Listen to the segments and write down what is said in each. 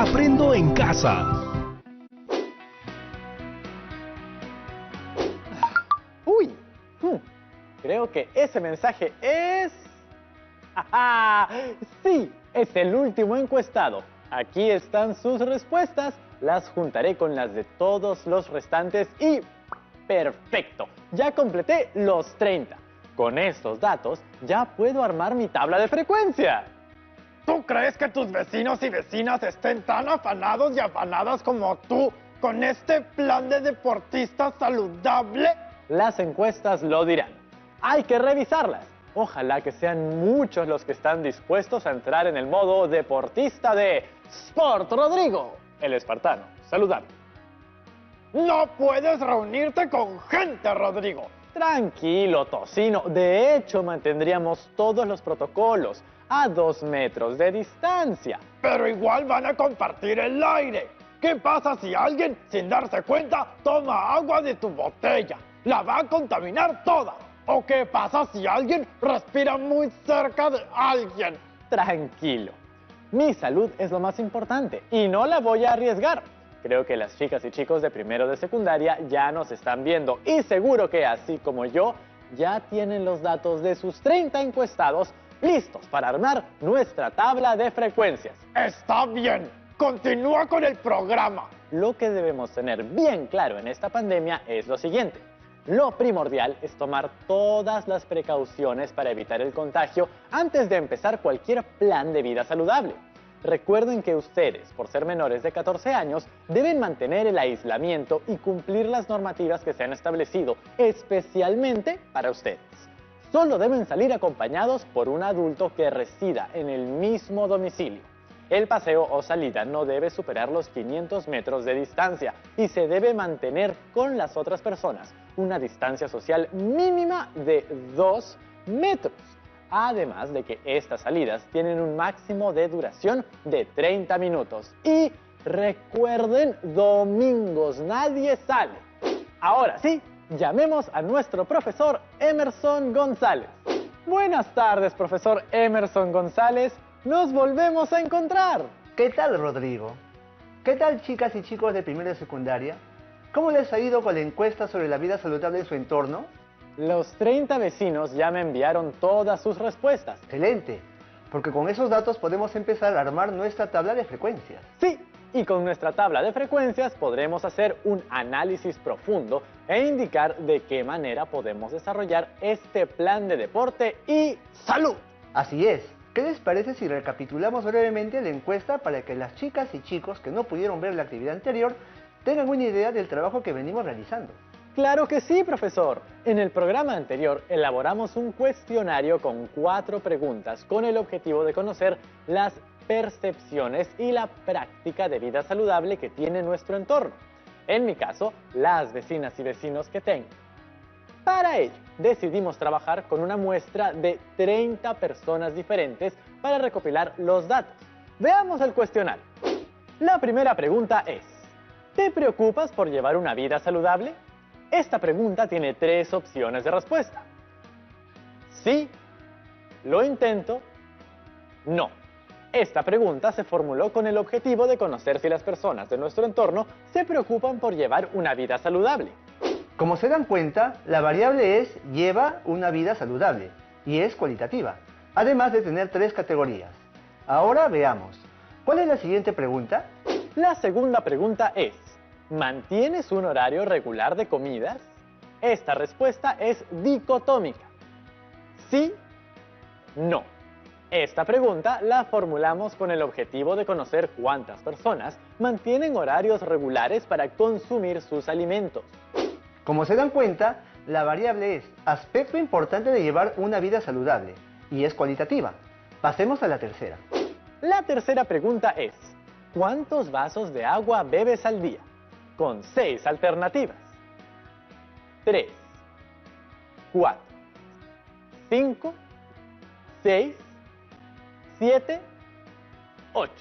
Aprendo en casa. ¡Uy! Creo que ese mensaje es... ¡Ajá! ¡Sí! Es el último encuestado. Aquí están sus respuestas. Las juntaré con las de todos los restantes y... ¡perfecto! Ya completé los 30. Con estos datos ya puedo armar mi tabla de frecuencia. ¿Tú crees que tus vecinos y vecinas estén tan afanados y afanadas como tú con este plan de deportista saludable? Las encuestas lo dirán. Hay que revisarlas. Ojalá que sean muchos los que están dispuestos a entrar en el modo deportista de Sport Rodrigo, el espartano saludable. No puedes reunirte con gente, Rodrigo. Tranquilo, tocino. De hecho, mantendríamos todos los protocolos a 2 metros de distancia. Pero igual van a compartir el aire. ¿Qué pasa si alguien, sin darse cuenta, toma agua de tu botella? La va a contaminar toda. ¿O qué pasa si alguien respira muy cerca de alguien? Tranquilo. Mi salud es lo más importante y no la voy a arriesgar. Creo que las chicas y chicos de primero de secundaria ya nos están viendo y seguro que, así como yo, ya tienen los datos de sus 30 encuestados listos para armar nuestra tabla de frecuencias. Está bien. Continúa con el programa. Lo que debemos tener bien claro en esta pandemia es lo siguiente. Lo primordial es tomar todas las precauciones para evitar el contagio antes de empezar cualquier plan de vida saludable. Recuerden que ustedes, por ser menores de 14 años, deben mantener el aislamiento y cumplir las normativas que se han establecido, especialmente para ustedes. Solo deben salir acompañados por un adulto que resida en el mismo domicilio. El paseo o salida no debe superar los 500 metros de distancia y se debe mantener con las otras personas una distancia social mínima de 2 metros. Además de que estas salidas tienen un máximo de duración de 30 minutos. Y recuerden, domingos nadie sale. Ahora sí, llamemos a nuestro profesor Emerson González. Buenas tardes, profesor Emerson González. Nos volvemos a encontrar. ¿Qué tal, Rodrigo? ¿Qué tal, chicas y chicos de primero de secundaria? ¿Cómo les ha ido con la encuesta sobre la vida saludable en su entorno? Los 30 vecinos ya me enviaron todas sus respuestas. Excelente, porque con esos datos podemos empezar a armar nuestra tabla de frecuencias. Sí, y con nuestra tabla de frecuencias podremos hacer un análisis profundo e indicar de qué manera podemos desarrollar este plan de deporte y salud. Así es. ¿Qué les parece si recapitulamos brevemente la encuesta para que las chicas y chicos que no pudieron ver la actividad anterior tengan una idea del trabajo que venimos realizando? ¡Claro que sí, profesor! En el programa anterior elaboramos un cuestionario con 4 preguntas con el objetivo de conocer las percepciones y la práctica de vida saludable que tiene nuestro entorno. En mi caso, las vecinas y vecinos que tengo. Para ello, decidimos trabajar con una muestra de 30 personas diferentes para recopilar los datos. Veamos el cuestionario. La primera pregunta es: ¿te preocupas por llevar una vida saludable? Esta pregunta tiene 3 opciones de respuesta. Sí, lo intento, no. Esta pregunta se formuló con el objetivo de conocer si las personas de nuestro entorno se preocupan por llevar una vida saludable. Como se dan cuenta, la variable es lleva una vida saludable y es cualitativa, además de tener 3 categorías. Ahora veamos. ¿Cuál es la siguiente pregunta? La segunda pregunta es: ¿mantienes un horario regular de comidas? Esta respuesta es dicotómica. Sí, no. Esta pregunta la formulamos con el objetivo de conocer cuántas personas mantienen horarios regulares para consumir sus alimentos. Como se dan cuenta, la variable es aspecto importante de llevar una vida saludable y es cualitativa. Pasemos a la tercera. La tercera pregunta es: ¿cuántos vasos de agua bebes al día? Con 6 alternativas. 3, 4, 5, 6, 7, 8.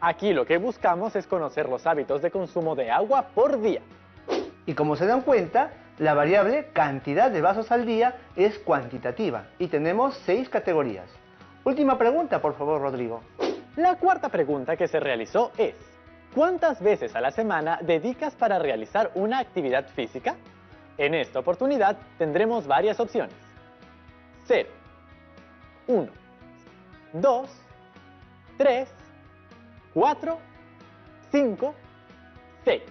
Aquí lo que buscamos es conocer los hábitos de consumo de agua por día. Y como se dan cuenta, la variable cantidad de vasos al día es cuantitativa y tenemos 6 categorías. Última pregunta, por favor, Rodrigo. La cuarta pregunta que se realizó es: ¿Cuántas veces a la semana dedicas para realizar una actividad física? En esta oportunidad tendremos varias opciones. 0, 1, 2, 3, 4, 5, 6.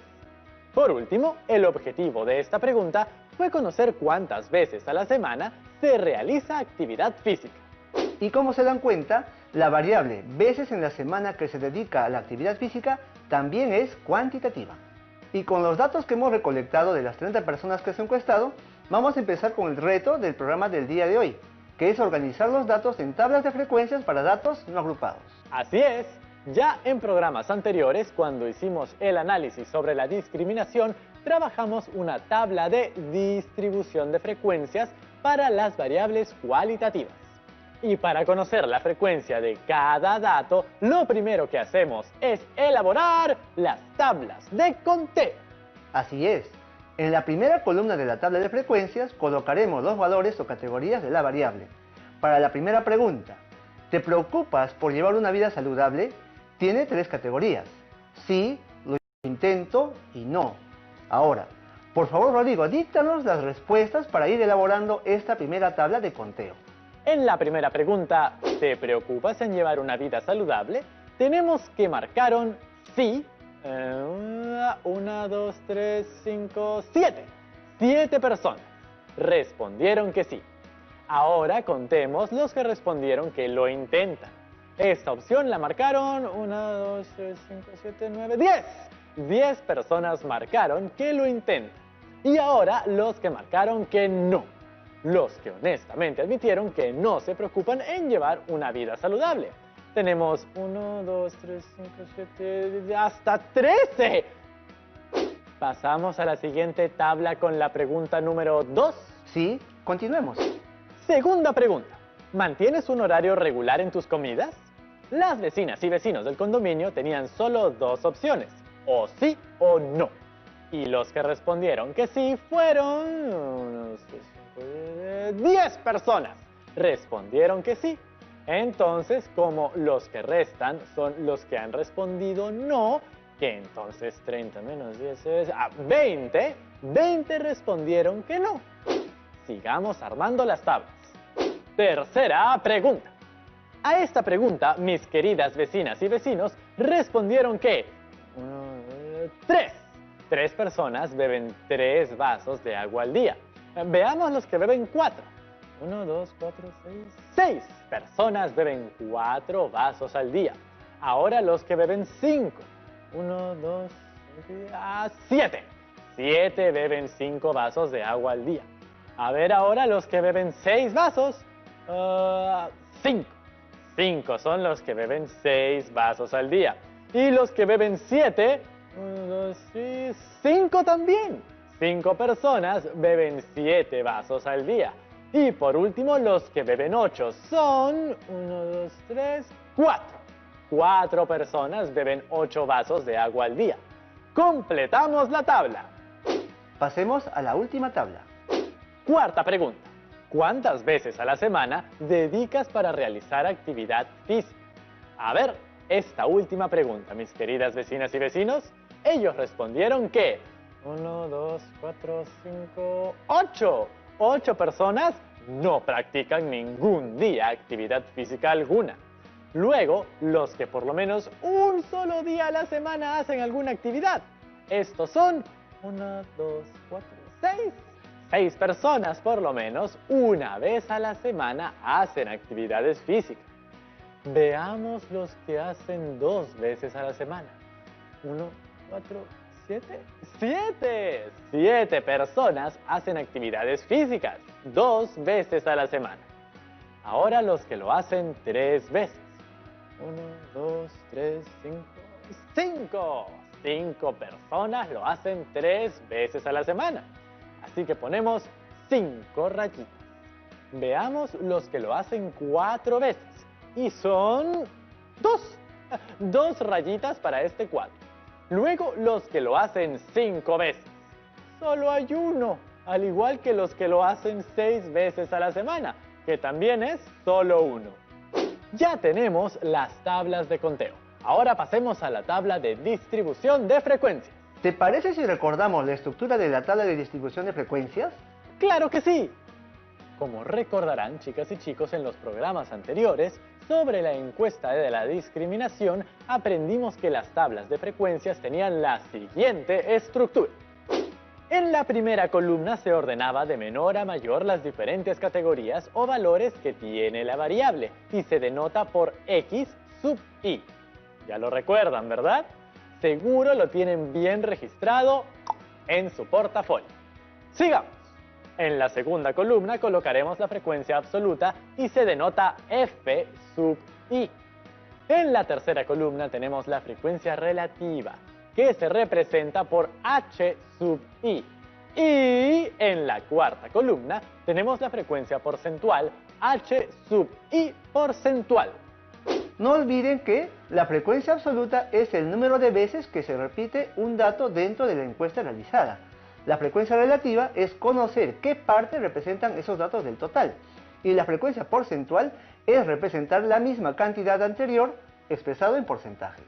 Por último, el objetivo de esta pregunta fue conocer cuántas veces a la semana se realiza actividad física. Y como se dan cuenta, la variable veces en la semana que se dedica a la actividad física también es cuantitativa. Y con los datos que hemos recolectado de las 30 personas que se han encuestado, vamos a empezar con el reto del programa del día de hoy, que es organizar los datos en tablas de frecuencias para datos no agrupados. Así es, ya en programas anteriores, cuando hicimos el análisis sobre la discriminación, trabajamos una tabla de distribución de frecuencias para las variables cualitativas. Y para conocer la frecuencia de cada dato, lo primero que hacemos es elaborar las tablas de conteo. Así es. En la primera columna de la tabla de frecuencias colocaremos los valores o categorías de la variable. Para la primera pregunta, ¿te preocupas por llevar una vida saludable? Tiene 3 categorías: sí, lo intento y no. Ahora, por favor, Rodrigo, díctanos las respuestas para ir elaborando esta primera tabla de conteo. En la primera pregunta, ¿te preocupas en llevar una vida saludable? Tenemos que marcaron sí. 1, 2, 3, 5, 7. 7 personas respondieron que sí. Ahora contemos los que respondieron que lo intentan. Esta opción la marcaron 1, 2, 3, 5, 7, 9, 10. 10 personas marcaron que lo intentan. Y ahora los que marcaron que no. Los que honestamente admitieron que no se preocupan en llevar una vida saludable. Tenemos 1, 2, 3, 5, 7, hasta 13. Pasamos a la siguiente tabla con la pregunta número 2. Sí, continuemos. Segunda pregunta. ¿Mantienes un horario regular en tus comidas? Las vecinas y vecinos del condominio tenían solo 2 opciones, o sí o no. Y los que respondieron que sí fueron 10 personas respondieron que sí. Entonces, como los que restan son los que han respondido no, que entonces 30 menos 10 es 20, 20 respondieron que no. Sigamos armando las tablas. Tercera pregunta. A esta pregunta, mis queridas vecinas y vecinos respondieron que 3. 3 personas beben 3 vasos de agua al día. Veamos los que beben 4. 1, 2, 4, 6. 6 personas beben 4 vasos al día. Ahora los que beben 5. 1, 2, 7. 7 beben 5 vasos de agua al día. A ver ahora los que beben 6 vasos. 5. 5 son los que beben 6 vasos al día. Y los que beben 7. 1, 2, 3, 5 también. 5 personas beben 7 vasos al día. Y por último, los que beben 8 son 1, 2, 3, 4. 4 personas beben 8 vasos de agua al día. Completamos la tabla. Pasemos a la última tabla. Cuarta pregunta. ¿Cuántas veces a la semana dedicas para realizar actividad física? A ver, esta última pregunta, mis queridas vecinas y vecinos. Ellos respondieron que 1, 2, 4, 5, 8. 8 personas no practican ningún día actividad física alguna. Luego, los que por lo menos un solo día a la semana hacen alguna actividad. Estos son 1, 2, 4, 6. 6 personas por lo menos una vez a la semana hacen actividades físicas. Veamos los que hacen 2 veces a la semana. 1, 4, 7. 7. 7 personas hacen actividades físicas 2 veces a la semana. Ahora los que lo hacen 3 veces. 1, 2, 3, 5. 5. 5 personas lo hacen 3 veces a la semana. Así que ponemos 5 rayitas. Veamos los que lo hacen 4 veces. Y son 2. 2 rayitas para este 4. Luego los que lo hacen 5 veces. Solo hay 1, al igual que los que lo hacen 6 veces a la semana, que también es solo 1. Ya tenemos las tablas de conteo. Ahora pasemos a la tabla de distribución de frecuencias. ¿Te parece si recordamos la estructura de la tabla de distribución de frecuencias? ¡Claro que sí! Como recordarán, chicas y chicos, en los programas anteriores, sobre la encuesta de la discriminación, aprendimos que las tablas de frecuencias tenían la siguiente estructura. En la primera columna se ordenaba de menor a mayor las diferentes categorías o valores que tiene la variable y se denota por X sub I. Ya lo recuerdan, ¿verdad? Seguro lo tienen bien registrado en su portafolio. Sigamos. En la segunda columna colocaremos la frecuencia absoluta y se denota F sub I. En la tercera columna tenemos la frecuencia relativa, que se representa por H sub I. Y en la cuarta columna tenemos la frecuencia porcentual H sub I porcentual. No olviden que la frecuencia absoluta es el número de veces que se repite un dato dentro de la encuesta realizada. La frecuencia relativa es conocer qué parte representan esos datos del total. Y la frecuencia porcentual es representar la misma cantidad anterior expresado en porcentaje.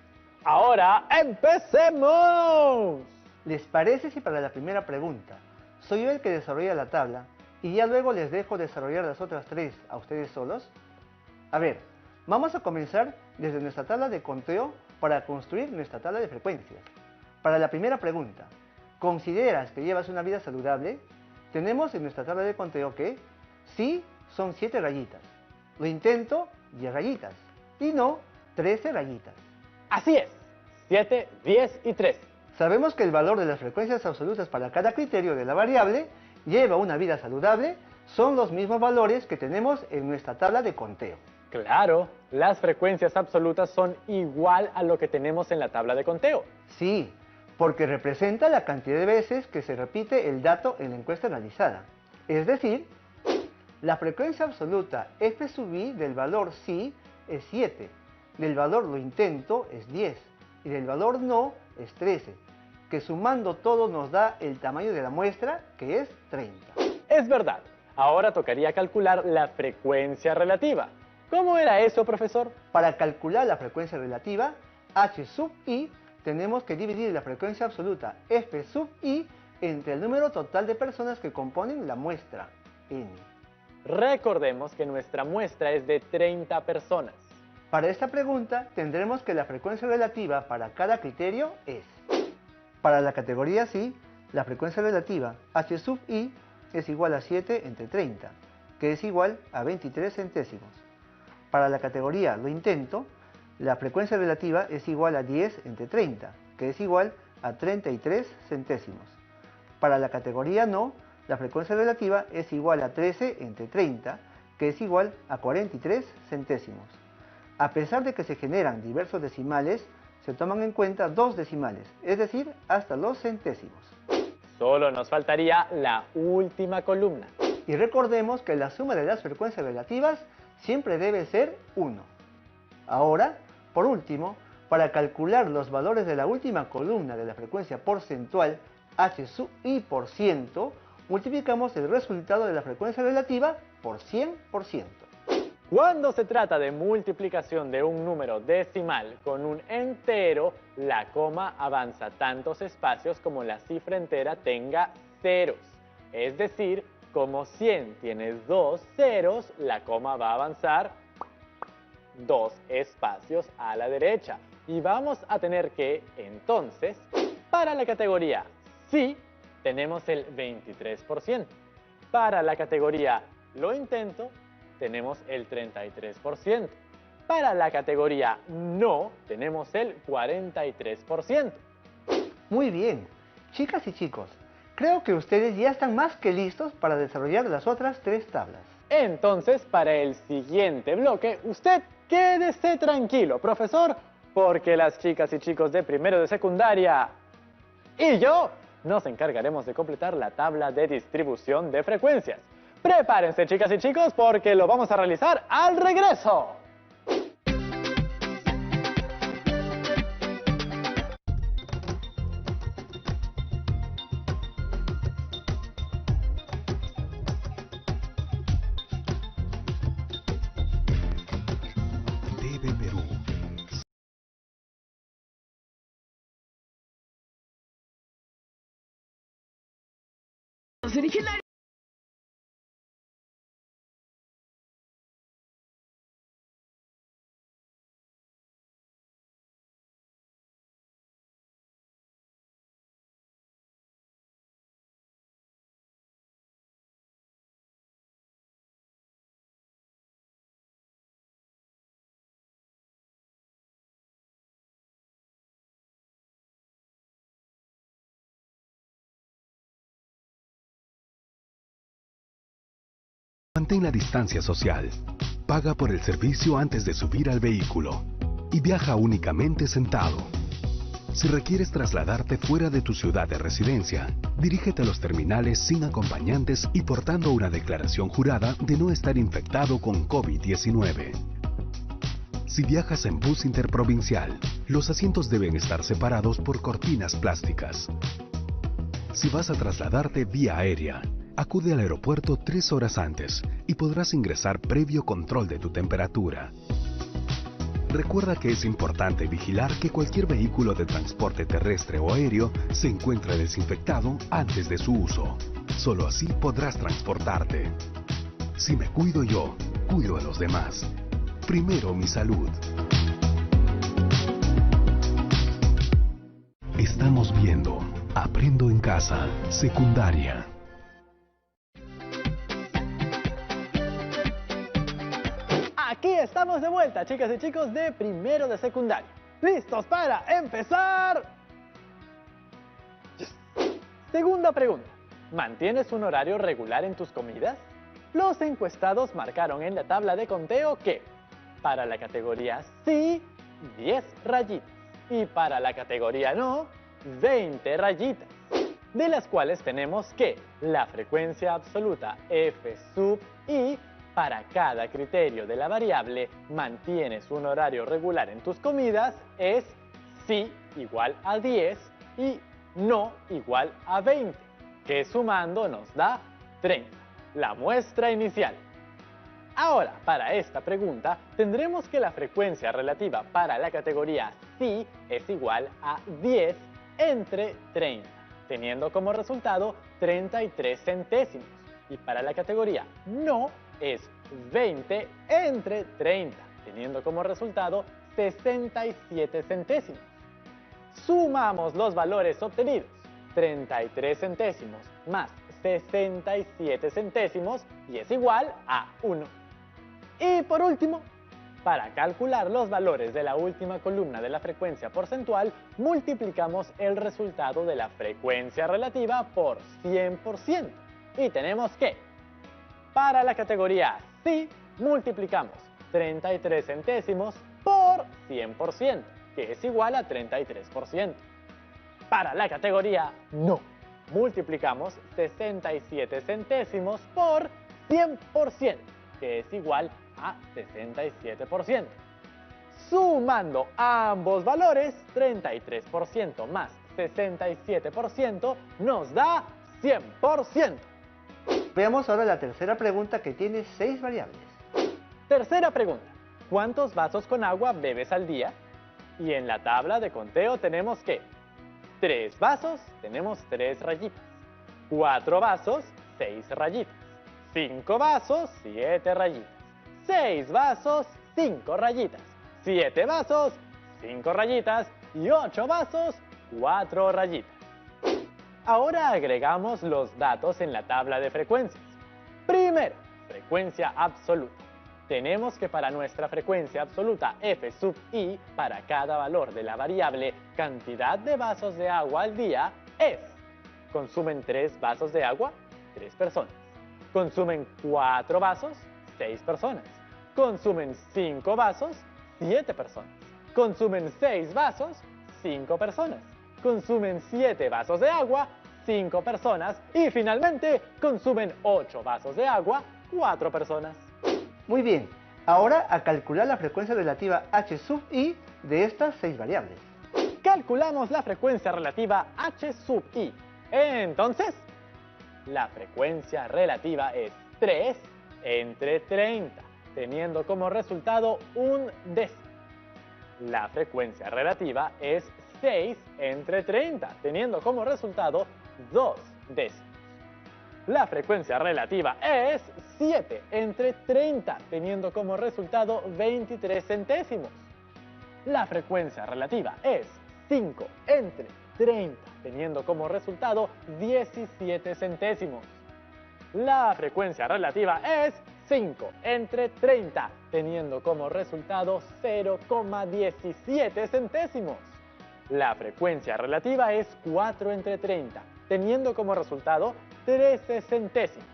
¡Ahora empecemos! ¿Les parece si para la primera pregunta soy yo el que desarrolla la tabla y ya luego les dejo desarrollar las otras tres a ustedes solos? A ver, vamos a comenzar desde nuestra tabla de conteo para construir nuestra tabla de frecuencias. Para la primera pregunta, ¿consideras que llevas una vida saludable? Tenemos en nuestra tabla de conteo que sí son 7 rayitas, lo intento 10 rayitas y no 13 rayitas. Así es, 7, 10 y 13. Sabemos que el valor de las frecuencias absolutas para cada criterio de la variable lleva una vida saludable son los mismos valores que tenemos en nuestra tabla de conteo. Claro, las frecuencias absolutas son igual a lo que tenemos en la tabla de conteo. Sí, porque representa la cantidad de veces que se repite el dato en la encuesta analizada. Es decir, la frecuencia absoluta f sub i del valor sí es 7, del valor lo intento es 10 y del valor no es 13, que sumando todo nos da el tamaño de la muestra, que es 30. Es verdad. Ahora tocaría calcular la frecuencia relativa. ¿Cómo era eso, profesor? Para calcular la frecuencia relativa, h sub i, tenemos que dividir la frecuencia absoluta f sub i entre el número total de personas que componen la muestra, n. Recordemos que nuestra muestra es de 30 personas. Para esta pregunta tendremos que la frecuencia relativa para cada criterio es: para la categoría sí, la frecuencia relativa h sub i es igual a 7 entre 30, que es igual a 23 centésimos. Para la categoría lo intento, la frecuencia relativa es igual a 10 entre 30, que es igual a 33 centésimos. Para la categoría no, la frecuencia relativa es igual a 13 entre 30, que es igual a 43 centésimos. A pesar de que se generan diversos decimales, se toman en cuenta dos decimales, es decir, hasta los centésimos. Solo nos faltaría la última columna. Y recordemos que la suma de las frecuencias relativas siempre debe ser 1. Ahora, por último, para calcular los valores de la última columna de la frecuencia porcentual h sub i por ciento, multiplicamos el resultado de la frecuencia relativa por 100%. Cuando se trata de multiplicación de un número decimal con un entero, la coma avanza tantos espacios como la cifra entera tenga ceros. Es decir, como 100 tienes 2 ceros, la coma va a avanzar 2 espacios a la derecha. Y vamos a tener que, entonces, para la categoría sí, tenemos el 23%. Para la categoría lo intento, tenemos el 33%. Para la categoría no, tenemos el 43%. Muy bien, chicas y chicos, creo que ustedes ya están más que listos para desarrollar las otras tres tablas. Entonces, para el siguiente bloque, usted quédese tranquilo, profesor, porque las chicas y chicos de primero de secundaria y yo nos encargaremos de completar la tabla de distribución de frecuencias. Prepárense, chicas y chicos, porque lo vamos a realizar al regreso. originales. Mantén la distancia social. Paga por el servicio antes de subir al vehículo. Y viaja únicamente sentado. Si requieres trasladarte fuera de tu ciudad de residencia, dirígete a los terminales sin acompañantes y portando una declaración jurada de no estar infectado con COVID-19. Si viajas en bus interprovincial, los asientos deben estar separados por cortinas plásticas. Si vas a trasladarte vía aérea, acude al aeropuerto 3 horas antes y podrás ingresar previo control de tu temperatura. Recuerda que es importante vigilar que cualquier vehículo de transporte terrestre o aéreo se encuentre desinfectado antes de su uso. Solo así podrás transportarte. Si me cuido yo, cuido a los demás. Primero mi salud. Estamos viendo Aprendo en Casa, secundaria. Aquí estamos de vuelta, chicas y chicos de primero de secundaria. ¿Listos para empezar? Yes. Segunda pregunta. ¿Mantienes un horario regular en tus comidas? Los encuestados marcaron en la tabla de conteo que para la categoría sí, 10 rayitas. Y para la categoría no, 20 rayitas. De las cuales tenemos que la frecuencia absoluta F sub I para cada criterio de la variable mantienes un horario regular en tus comidas es sí igual a 10 y no igual a 20, que sumando nos da 30, la muestra inicial. Ahora, para esta pregunta, tendremos que la frecuencia relativa para la categoría sí es igual a 10 entre 30, teniendo como resultado 33 centésimos. Y para la categoría no es 20 entre 30, teniendo como resultado 67 centésimos. Sumamos los valores obtenidos, 33 centésimos más 67 centésimos y es igual a 1. Y por último, para calcular los valores de la última columna de la frecuencia porcentual, multiplicamos el resultado de la frecuencia relativa por 100%. Y tenemos que, para la categoría sí, multiplicamos 33 centésimos por 100%, que es igual a 33%. Para la categoría no, multiplicamos 67 centésimos por 100%, que es igual a 67%. Sumando ambos valores, 33% más 67% nos da 100%. Veamos ahora la tercera pregunta que tiene 6 variables. Tercera pregunta. ¿Cuántos vasos con agua bebes al día? Y en la tabla de conteo tenemos que 3 vasos, tenemos 3 rayitas. 4 vasos, 6 rayitas. 5 vasos, 7 rayitas. 6 vasos, 5 rayitas. 7 vasos, 5 rayitas. Y 8 vasos, 4 rayitas. Ahora agregamos los datos en la tabla de frecuencias. Primero, frecuencia absoluta. Tenemos que para nuestra frecuencia absoluta F sub I, para cada valor de la variable cantidad de vasos de agua al día, es: consumen 3 vasos de agua, 3 personas. Consumen 4 vasos, 6 personas. Consumen 5 vasos, 7 personas. Consumen 6 vasos, 5 personas. Consumen 7 vasos de agua, 5 personas. Y finalmente, consumen 8 vasos de agua, 4 personas. Muy bien, ahora a calcular la frecuencia relativa H sub I de estas 6 variables. Calculamos la frecuencia relativa H sub I. Entonces, la frecuencia relativa es 3 entre 30, teniendo como resultado un décimo. La frecuencia relativa es 6 entre 30, teniendo como resultado 2 décimos. La frecuencia relativa es 7 entre 30, teniendo como resultado 23 centésimos. La frecuencia relativa es 5 entre 30, teniendo como resultado 17 centésimos. La frecuencia relativa es 5 entre 30, teniendo como resultado 0,17 centésimos. La frecuencia relativa es 4 entre 30, teniendo como resultado 13 centésimos.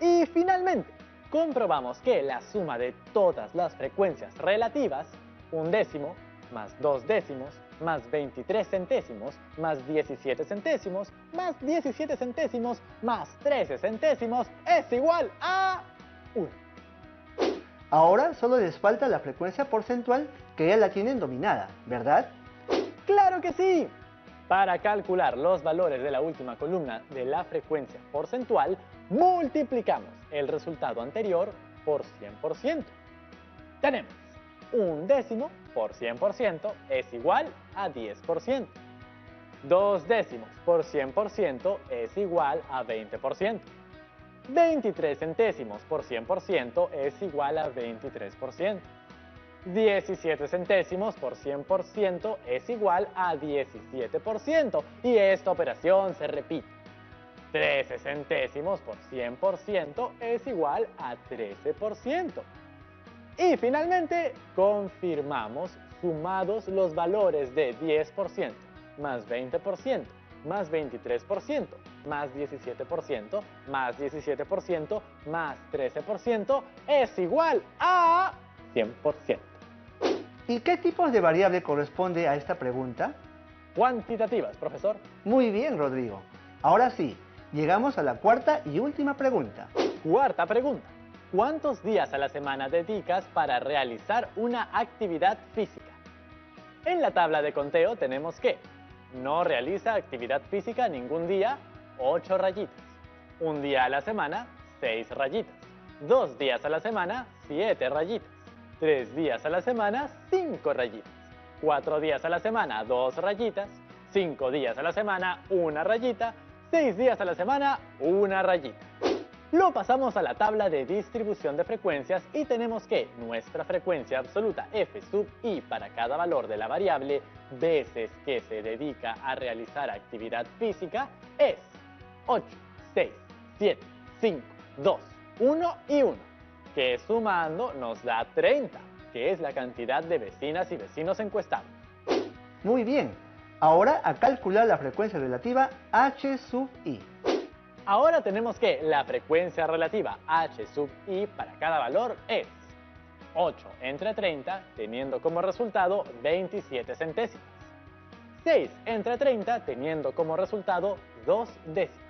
Y finalmente, comprobamos que la suma de todas las frecuencias relativas, un décimo, más 2 décimos, más 23 centésimos, más 17 centésimos, más 17 centésimos, más 13 centésimos, es igual a 1. Ahora solo les falta la frecuencia porcentual, que ya la tienen dominada, ¿verdad? ¡Claro que sí! Para calcular los valores de la última columna de la frecuencia porcentual, multiplicamos el resultado anterior por 100%. Tenemos un décimo por 100% es igual a 10%. 2 décimos por 100% es igual a 20%. 23 centésimos por 100% es igual a 23%. 17 centésimos por 100% es igual a 17%. Y esta operación se repite. 13 centésimos por 100% es igual a 13%. Y finalmente, confirmamos sumados los valores de 10%, más 20%, más 23%, más 17%, más 17%, más 13%, es igual a 100%. ¿Y qué tipos de variable corresponde a esta pregunta? Cuantitativas, profesor. Muy bien, Rodrigo. Ahora sí, llegamos a la cuarta y última pregunta. Cuarta pregunta. ¿Cuántos días a la semana dedicas para realizar una actividad física? En la tabla de conteo tenemos que no realiza actividad física ningún día, 8 rayitas. Un día a la semana, 6 rayitas. 2 días a la semana, 7 rayitas. 3 días a la semana, 5 rayitas. 4 días a la semana, 2 rayitas. 5 días a la semana, 1 rayita. 6 días a la semana, 1 rayita. Lo pasamos a la tabla de distribución de frecuencias y tenemos que nuestra frecuencia absoluta f sub i para cada valor de la variable veces que se dedica a realizar actividad física es 8, 6, 7, 5, 2, 1 y 1, que sumando nos da 30, que es la cantidad de vecinas y vecinos encuestados. Muy bien. Ahora a calcular la frecuencia relativa h sub i. Ahora tenemos que la frecuencia relativa h sub i para cada valor es 8 entre 30, teniendo como resultado 27 centésimas. 6 entre 30, teniendo como resultado 2 décimas.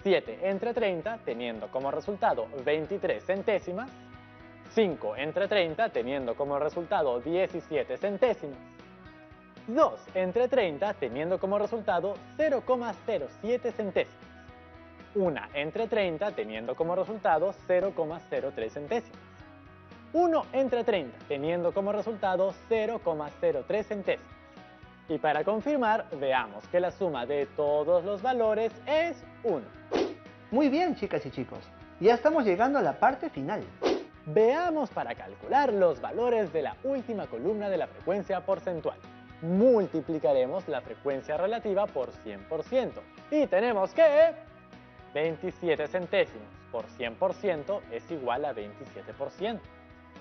7 entre 30, teniendo como resultado 23 centésimas. 5 entre 30, teniendo como resultado 17 centésimas. 2 entre 30, teniendo como resultado 0,07 centésimas. 1 entre 30, teniendo como resultado 0,03 centésimas. 1 entre 30, teniendo como resultado 0,03 centésimas. Y para confirmar, veamos que la suma de todos los valores es 1. Muy bien, chicas y chicos. Ya estamos llegando a la parte final. Veamos para calcular los valores de la última columna de la frecuencia porcentual. Multiplicaremos la frecuencia relativa por 100%. Y tenemos que 27 centésimos por 100% es igual a 27%.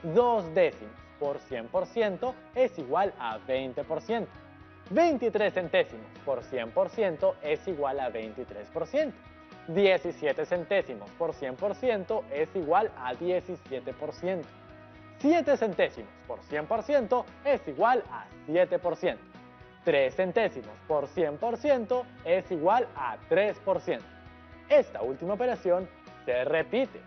2 décimos por 100% es igual a 20%. 23 centésimos por 100% es igual a 23%. 17 centésimos por 100% es igual a 17%. 7 centésimos por 100% es igual a 7%. 3 centésimos por 100% es igual a 3%. Esta última operación se repite.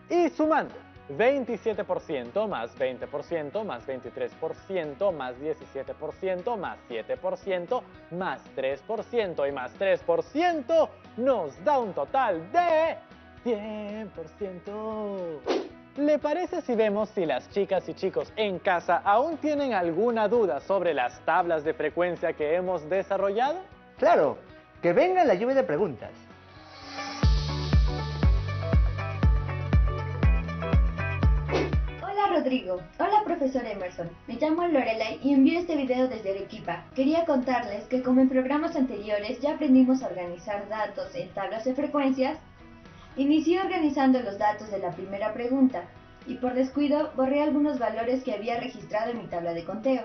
Y sumando 27% más 20% más 23% más 17% más 7% más 3% y más 3% nos da un total de 100%. ¿Le parece si vemos si las chicas y chicos en casa aún tienen alguna duda sobre las tablas de frecuencia que hemos desarrollado? Claro, que venga la lluvia de preguntas. Hola Rodrigo, hola profesor Emerson, me llamo Lorelai y envío este video desde Arequipa. Quería contarles que como en programas anteriores ya aprendimos a organizar datos en tablas de frecuencias, inicié organizando los datos de la primera pregunta y por descuido borré algunos valores que había registrado en mi tabla de conteo.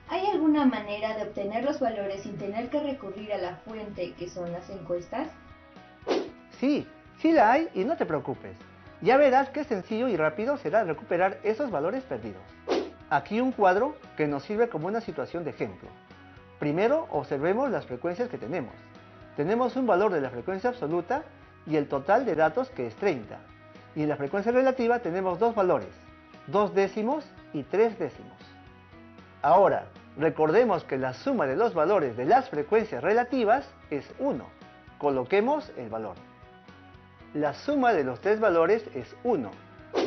¿Hay alguna manera de obtener los valores sin tener que recurrir a la fuente que son las encuestas? Sí, sí la hay y no te preocupes. Ya verás qué sencillo y rápido será recuperar esos valores perdidos. Aquí un cuadro que nos sirve como una situación de ejemplo. Primero observemos las frecuencias que tenemos. Tenemos un valor de la frecuencia absoluta y el total de datos que es 30. Y en la frecuencia relativa tenemos dos valores, 2 décimos y 3 décimos. Ahora, recordemos que la suma de los valores de las frecuencias relativas es 1. Coloquemos el valor. La suma de los tres valores es 1.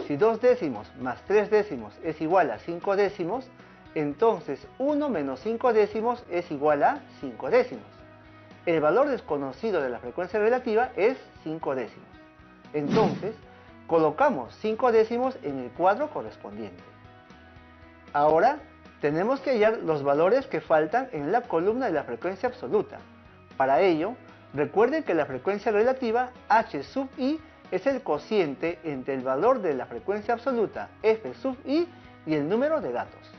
Si 2 décimos más 3 décimos es igual a 5 décimos, entonces 1 menos 5 décimos es igual a 5 décimos. El valor desconocido de la frecuencia relativa es 5 décimos. Entonces, colocamos 5 décimos en el cuadro correspondiente. Ahora, tenemos que hallar los valores que faltan en la columna de la frecuencia absoluta. Para ello, recuerden que la frecuencia relativa h sub i es el cociente entre el valor de la frecuencia absoluta f sub i y el número de datos.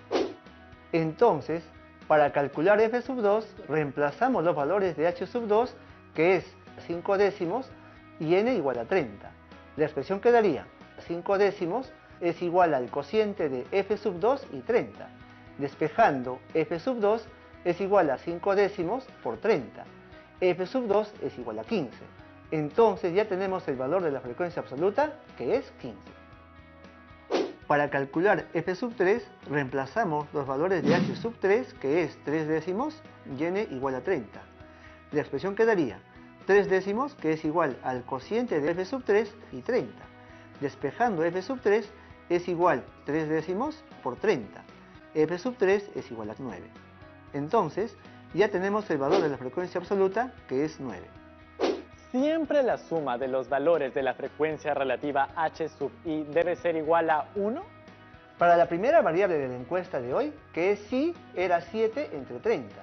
Entonces, para calcular f sub 2, reemplazamos los valores de h sub 2, que es 5 décimos, y n igual a 30. La expresión quedaría 5 décimos es igual al cociente de f sub 2 y 30. Despejando, f sub 2 es igual a 5 décimos por 30. F sub 2 es igual a 15. Entonces ya tenemos el valor de la frecuencia absoluta, que es 15. Para calcular f sub 3, reemplazamos los valores de h sub 3, que es 3 décimos, y n igual a 30. La expresión quedaría 3 décimos, que es igual al cociente de f sub 3 y 30. Despejando f sub 3 es igual 3 décimos por 30. F sub 3 es igual a 9. Entonces, ya tenemos el valor de la frecuencia absoluta, que es 9. ¿Siempre la suma de los valores de la frecuencia relativa h sub i debe ser igual a 1? Para la primera variable de la encuesta de hoy, que es sí, era 7 entre 30.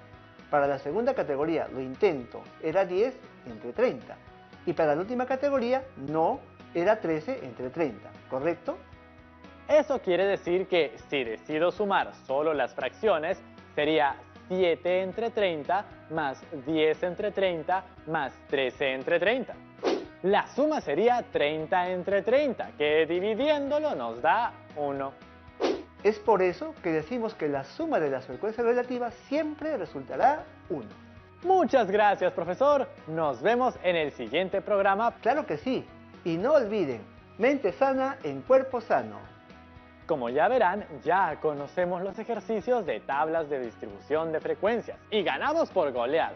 Para la segunda categoría, lo intento, era 10 entre 30. Y para la última categoría, no, era 13 entre 30, ¿correcto? Eso quiere decir que si decido sumar solo las fracciones, sería 7 entre 30 más 10 entre 30 más 13 entre 30. La suma sería 30 entre 30, que dividiéndolo nos da 1. Es por eso que decimos que la suma de las frecuencias relativas siempre resultará 1. Muchas gracias, profesor. Nos vemos en el siguiente programa. Claro que sí. Y no olviden, mente sana en cuerpo sano. Como ya verán, ya conocemos los ejercicios de tablas de distribución de frecuencias y ganamos por goleada.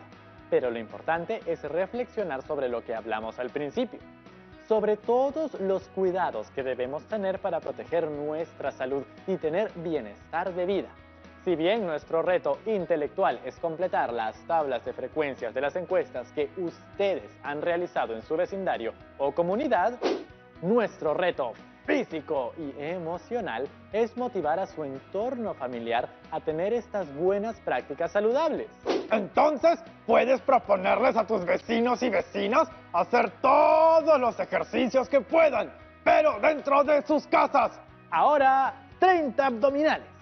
Pero lo importante es reflexionar sobre lo que hablamos al principio, sobre todos los cuidados que debemos tener para proteger nuestra salud y tener bienestar de vida. Si bien nuestro reto intelectual es completar las tablas de frecuencias de las encuestas que ustedes han realizado en su vecindario o comunidad, nuestro reto físico y emocional es motivar a su entorno familiar a tener estas buenas prácticas saludables. Entonces, puedes proponerles a tus vecinos y vecinas hacer todos los ejercicios que puedan, pero dentro de sus casas. Ahora, 30 abdominales.